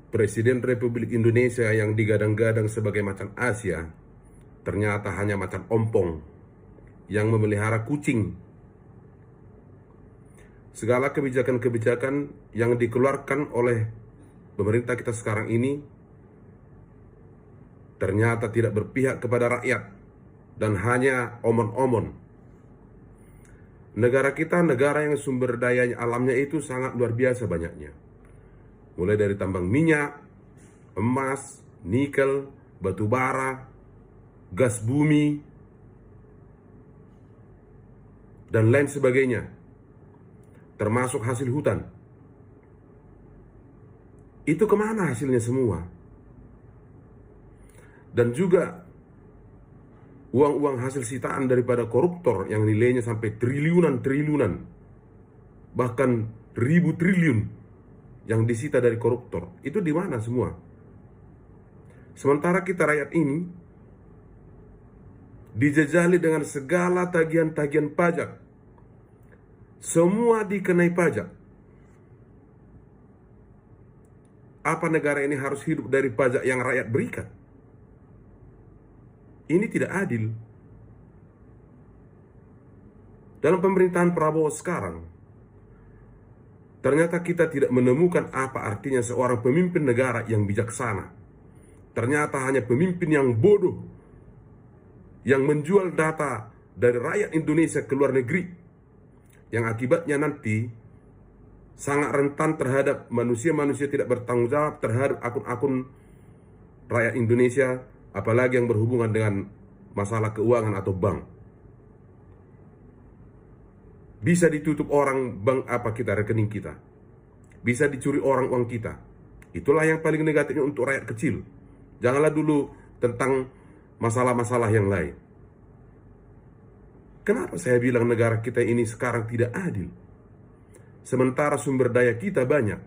Presiden Republik Indonesia yang digadang-gadang sebagai macan Asia ternyata hanya macan ompong yang memelihara kucing. Segala kebijakan-kebijakan yang dikeluarkan oleh pemerintah kita sekarang ini ternyata tidak berpihak kepada rakyat dan hanya omon-omon. Negara kita negara yang sumber daya alamnya itu sangat luar biasa banyaknya. Mulai dari tambang minyak, emas, nikel, batu bara, gas bumi, dan lain sebagainya, termasuk hasil hutan. Itu kemana hasilnya semua? Dan juga uang-uang hasil sitaan daripada koruptor yang nilainya sampai triliunan, bahkan ribu triliun yang disita dari koruptor, itu di mana semua? Sementara kita rakyat ini dijajali dengan segala tagihan-tagihan pajak. Semua dikenai pajak. Apa negara ini harus hidup dari pajak yang rakyat berikan? Ini tidak adil. Dalam pemerintahan Prabowo sekarang, ternyata kita tidak menemukan apa artinya seorang pemimpin negara yang bijaksana. Ternyata hanya pemimpin yang bodoh, yang menjual data dari rakyat Indonesia ke luar negeri, yang akibatnya nanti sangat rentan terhadap manusia-manusia tidak bertanggung jawab terhadap akun-akun rakyat Indonesia, apalagi yang berhubungan dengan masalah keuangan atau bank. Bisa ditutup orang bank apa kita, rekening kita. Bisa dicuri orang uang kita. Itulah yang paling negatifnya untuk rakyat kecil. Janganlah dulu tentang masalah-masalah yang lain. Kenapa saya bilang negara kita ini sekarang tidak adil? Sementara sumber daya kita banyak,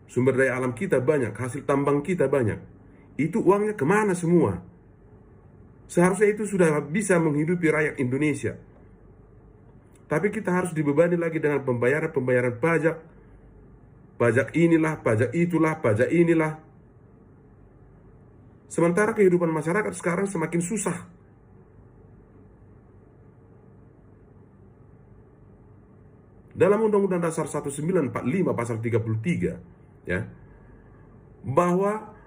sumber daya alam kita banyak, hasil tambang kita banyak. Itu uangnya kemana semua? Seharusnya itu sudah bisa menghidupi rakyat Indonesia. Tapi kita harus dibebani lagi dengan pembayaran pajak. Pajak inilah, pajak itulah, pajak inilah. Sementara kehidupan masyarakat sekarang semakin susah. Dalam Undang-Undang Dasar 1945 pasal 33, ya, bahwa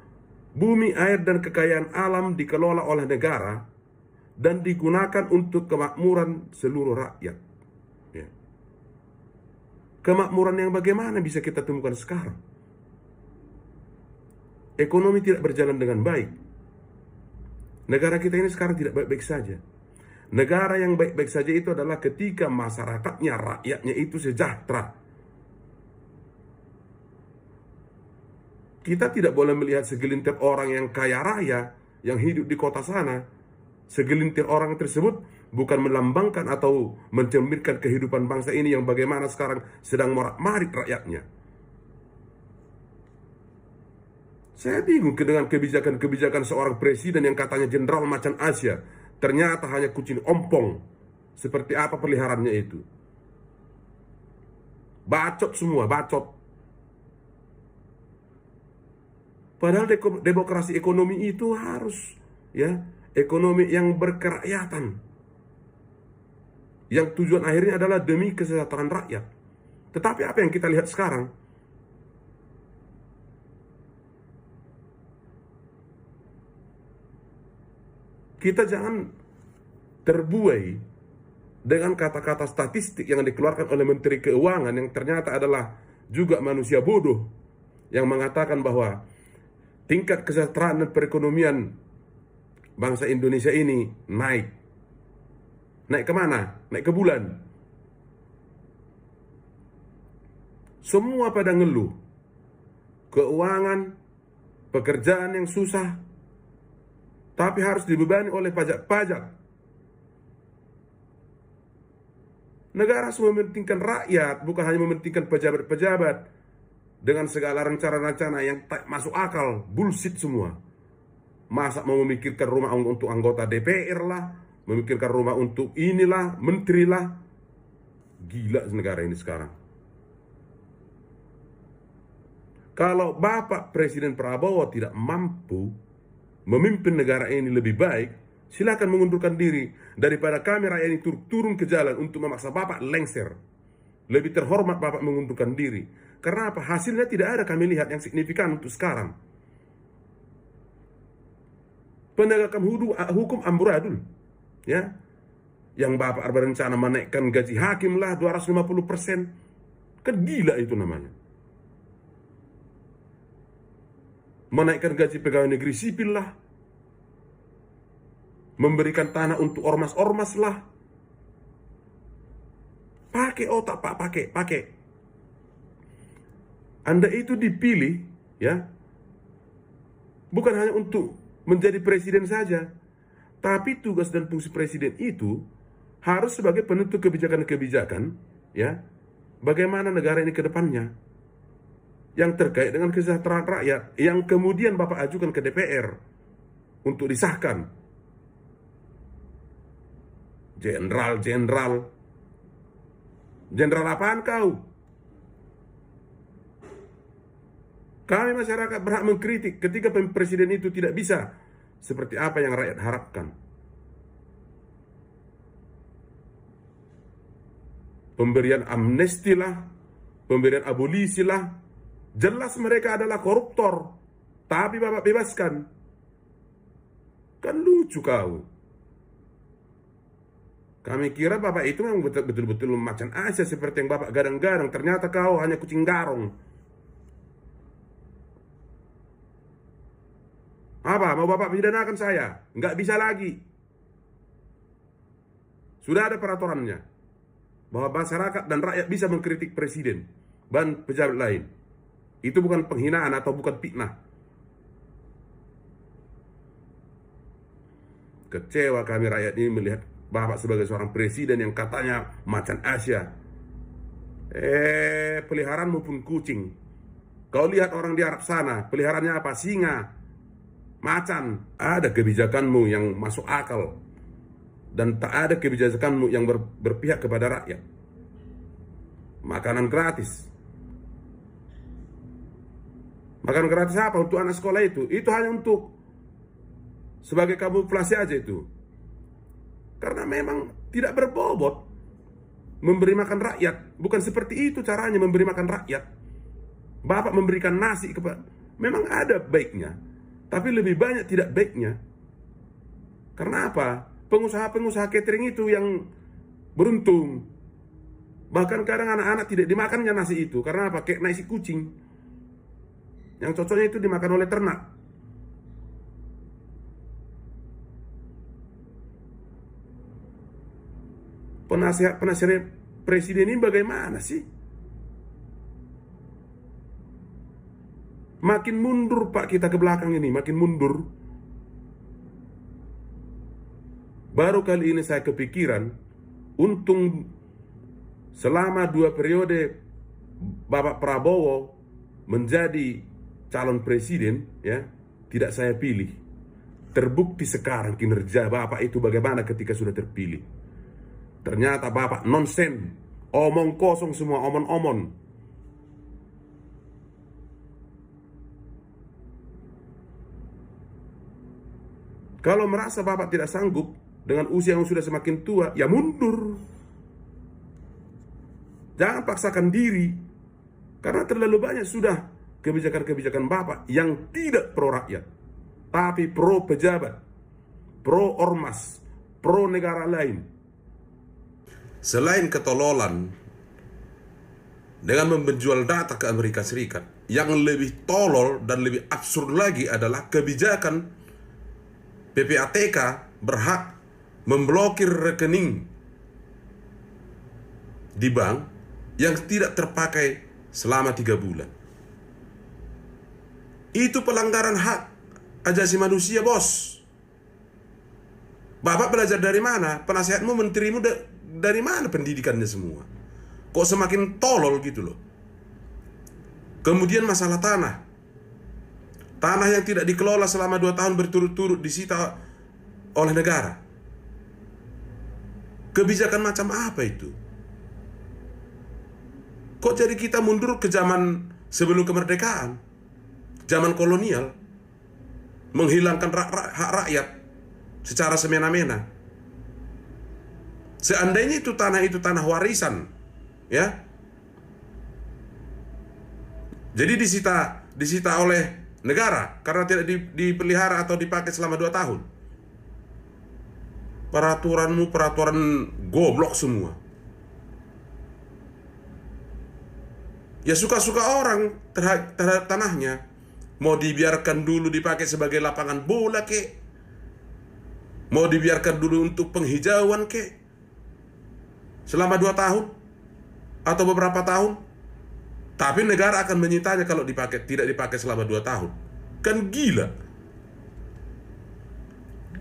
bumi, air, dan kekayaan alam dikelola oleh negara dan digunakan untuk kemakmuran seluruh rakyat. Ya. Kemakmuran yang bagaimana bisa kita temukan sekarang? Ekonomi tidak berjalan dengan baik. Negara kita ini sekarang tidak baik-baik saja. Negara yang baik-baik saja itu adalah ketika masyarakatnya, rakyatnya itu sejahtera. Kita tidak boleh melihat segelintir orang yang kaya raya, yang hidup di kota sana. Segelintir orang tersebut bukan melambangkan atau mencerminkan kehidupan bangsa ini yang bagaimana sekarang sedang morak-marik rakyatnya. Saya bingung dengan kebijakan-kebijakan seorang presiden yang katanya jenderal macan Asia. Ternyata hanya kucing ompong. Seperti apa peliharaannya itu? Bacot semua, bacot. Padahal demokrasi ekonomi itu harus, ya, ekonomi yang berkerakyatan, yang tujuan akhirnya adalah demi kesejahteraan rakyat. Tetapi apa yang kita lihat sekarang? Kita jangan terbuai dengan kata-kata statistik yang dikeluarkan oleh Menteri Keuangan yang ternyata adalah juga manusia bodoh, yang mengatakan bahwa tingkat kesejahteraan dan perekonomian bangsa Indonesia ini naik. Naik kemana? Naik ke bulan. Semua pada ngeluh. Keuangan, pekerjaan yang susah, tapi harus dibebani oleh pajak-pajak. Negara harus mementingkan rakyat, bukan hanya mementingkan pejabat-pejabat dengan segala rencana-rencana yang tak masuk akal, bullshit semua. Masa mau memikirkan rumah untuk anggota DPR lah, memikirkan rumah untuk inilah, menteri lah. Gila negara ini sekarang. Kalau Bapak Presiden Prabowo tidak mampu memimpin negara ini lebih baik, silakan mengundurkan diri daripada kami rakyat ini turun ke jalan untuk memaksa Bapak lengser. Lebih terhormat Bapak mengundurkan diri. Karena apa? Hasilnya tidak ada kami lihat yang signifikan untuk sekarang. Penegakan hukum amburadul, ya, yang Bapak berencana menaikkan gaji hakim lah 250%. Kan gila itu namanya. Menaikkan gaji pegawai negeri sipil lah, memberikan tanah untuk ormas-ormas lah. Pakai otak Pak, pakai. Anda itu dipilih, ya, bukan hanya untuk menjadi presiden saja, tapi tugas dan fungsi presiden itu harus sebagai penentu kebijakan-kebijakan, ya, bagaimana negara ini ke depannya, yang terkait dengan kesejahteraan rakyat, yang kemudian Bapak ajukan ke DPR untuk disahkan. Jenderal apaan kau? Kami masyarakat berhak mengkritik ketika presiden itu tidak bisa seperti apa yang rakyat harapkan. Pemberian amnesti lah, pemberian abolisi lah, jelas mereka adalah koruptor, tapi Bapak bebaskan. Kan lucu kau. Kami kira Bapak itu memang betul-betul macan Asia seperti yang Bapak gadang-gadang. Ternyata kau hanya kucing garong. Apa? Mau Bapak pidanakan saya? Nggak bisa lagi. Sudah ada peraturannya bahwa masyarakat dan rakyat bisa mengkritik presiden dan pejabat lain. Itu bukan penghinaan atau bukan fitnah. Kecewa kami rakyat ini melihat Bapak sebagai seorang presiden yang katanya macan Asia. Peliharaan maupun kucing. Kau lihat orang di Arab sana, peliharaannya apa? Singa, macan. Ada kebijakanmu yang masuk akal, dan tak ada kebijakanmu yang berpihak kepada rakyat. Makanan gratis. Makanan gratis apa untuk anak sekolah itu? Itu hanya untuk sebagai kamuflase aja itu. Karena memang tidak berbobot memberi makan rakyat. Bukan seperti itu caranya memberi makan rakyat. Bapak memberikan nasi kepada, memang ada baiknya, tapi lebih banyak tidak baiknya. Karena apa? Pengusaha-pengusaha catering itu yang beruntung. Bahkan kadang anak-anak tidak dimakannya nasi itu. Karena apa? Kayak nasi kucing. Yang cocoknya itu dimakan oleh ternak. Penasihat presiden ini bagaimana sih? Makin mundur Pak kita ke belakang ini, makin mundur. Baru kali ini saya kepikiran, untung selama 2 periode Bapak Prabowo menjadi calon presiden, ya, tidak saya pilih. Terbukti sekarang kinerja Bapak itu bagaimana ketika sudah terpilih. Ternyata Bapak nonsen, omong kosong semua, omon-omon. Kalau merasa Bapak tidak sanggup dengan usia yang sudah semakin tua, ya mundur. Jangan paksakan diri, karena terlalu banyak sudah kebijakan-kebijakan Bapak yang tidak pro rakyat, tapi pro pejabat, pro ormas, pro negara lain. Selain ketololan dengan menjual data ke Amerika Serikat, yang lebih tolol dan lebih absurd lagi adalah kebijakan PPATK berhak memblokir rekening di bank yang tidak terpakai selama 3 bulan. Itu pelanggaran hak asasi manusia, bos. Bapak belajar dari mana? Penasihatmu, menterimu dari mana pendidikannya semua? Kok semakin tolol gitu loh. Kemudian masalah tanah. Tanah yang tidak dikelola selama 2 tahun berturut-turut disita oleh negara. Kebijakan macam apa itu? Kok jadi kita mundur ke zaman sebelum kemerdekaan, zaman kolonial, menghilangkan hak rakyat secara semena-mena. Seandainya itu tanah warisan, ya, jadi disita oleh negara karena tidak dipelihara atau dipakai selama 2 tahun. Peraturanmu peraturan goblok semua. Ya suka-suka orang terhadap tanahnya. Mau dibiarkan dulu dipakai sebagai lapangan bola kek, mau dibiarkan dulu untuk penghijauan kek, selama 2 tahun atau beberapa tahun, tapi negara akan menyitanya kalau tidak dipakai selama 2 tahun. Kan gila.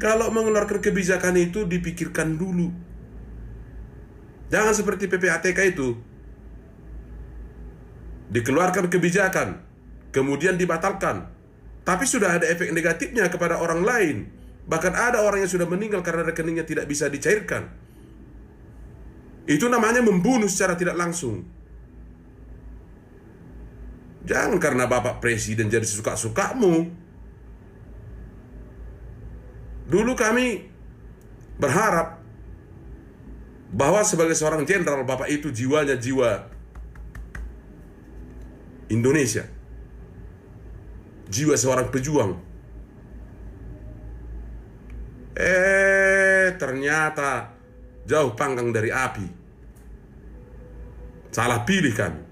Kalau mengeluarkan kebijakan itu dipikirkan dulu. Jangan seperti PPATK itu. Dikeluarkan kebijakan, kemudian dibatalkan, tapi sudah ada efek negatifnya kepada orang lain. Bahkan ada orang yang sudah meninggal karena rekeningnya tidak bisa dicairkan. Itu namanya membunuh secara tidak langsung. Jangan karena Bapak Presiden jadi sesuka-sukamu. Dulu kami berharap bahwa sebagai seorang jenderal, Bapak itu jiwanya jiwa Indonesia, jiwa seorang pejuang. Ternyata jauh panggang dari api. Salah pilih kami.